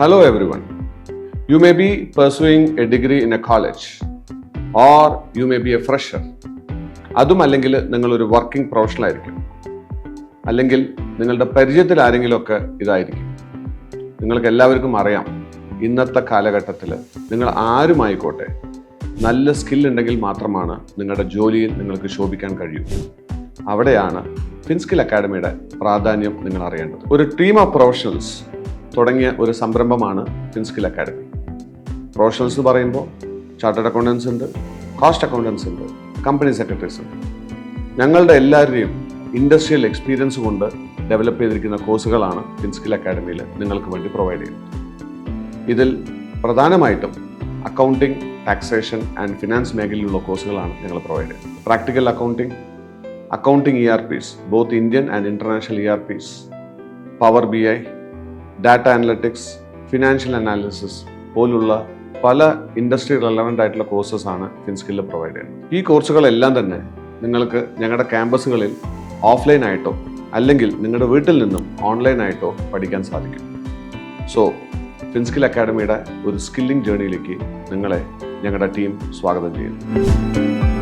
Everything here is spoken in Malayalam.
Hello everyone. You may be pursuing a degree in a college or you may be a fresher. അതുമല്ലെങ്കിൽ നിങ്ങളൊരു വർക്കിംഗ് പ്രൊഫഷണൽ ആയിരിക്കും, അല്ലെങ്കിൽ നിങ്ങളുടെ പരിചയത്തിൽ ആരെങ്കിലുമൊക്കെ ഇതായിരിക്കും. നിങ്ങൾക്ക് എല്ലാവർക്കും അറിയാം, ഇന്നത്തെ കാലഘട്ടത്തിൽ നിങ്ങൾ ആരുമായിക്കോട്ടെ നല്ല സ്കിൽ ഉണ്ടെങ്കിൽ മാത്രമാണ് നിങ്ങളുടെ ജോലിയിൽ നിങ്ങൾക്ക് ശോഭിക്കാൻ കഴിയൂ. അവിടെയാണ് ഫിൻസ്കിൽ അക്കാഡമിയുടെ പ്രാധാന്യം നിങ്ങൾ അറിയേണ്ടത്. ഒരു ടീം ഓഫ് പ്രൊഫഷണൽസ് തുടങ്ങിയ ഒരു സംരംഭമാണ് ഫിൻസ്കിൽ അക്കാഡമി. പ്രൊഫഷണൽസ് എന്ന് പറയുമ്പോൾ ചാർട്ടേഡ് അക്കൗണ്ടൻസ് ഉണ്ട്, കോസ്റ്റ് അക്കൗണ്ടൻസ് ഉണ്ട്, കമ്പനി സെക്രട്ടറീസ് ഉണ്ട്. ഞങ്ങളുടെ എല്ലാവരുടെയും ഇൻഡസ്ട്രിയൽ എക്സ്പീരിയൻസ് കൊണ്ട് ഡെവലപ്പ് ചെയ്തിരിക്കുന്ന കോഴ്സുകളാണ് ഫിൻസ്കിൽ അക്കാഡമിയിൽ നിങ്ങൾക്ക് വേണ്ടി പ്രൊവൈഡ് ചെയ്യുന്നത്. ഇതിൽ പ്രധാനമായിട്ടും അക്കൗണ്ടിങ്, ടാക്സേഷൻ ആൻഡ് ഫിനാൻസ് മേഖലയിലുള്ള കോഴ്സുകളാണ് ഞങ്ങൾ പ്രൊവൈഡ് ചെയ്യുന്നത്. Practical accounting ERPs, both Indian and international ERPs, power BI, data analytics, financial analysis പോലുള്ള പല ഇൻഡസ്ട്രി റെലവൻ്റ് ആയിട്ടുള്ള കോഴ്സസ് ആണ് ഫിൻസ്കില്ലിൽ പ്രൊവൈഡ് ചെയ്യുന്നത്. ഈ കോഴ്സുകളെല്ലാം തന്നെ നിങ്ങൾക്ക് ഞങ്ങളുടെ ക്യാമ്പസുകളിൽ ഓഫ്ലൈനായിട്ടോ അല്ലെങ്കിൽ നിങ്ങളുടെ വീട്ടിൽ നിന്നും ഓൺലൈനായിട്ടോ പഠിക്കാൻ സാധിക്കും. സോ ഫിൻസ്കിൽ അക്കാഡമിയുടെ ഒരു സ്കില്ലിംഗ് ജേർണിയിലേക്ക് നിങ്ങളെ ഞങ്ങളുടെ ടീം സ്വാഗതം ചെയ്യുന്നു.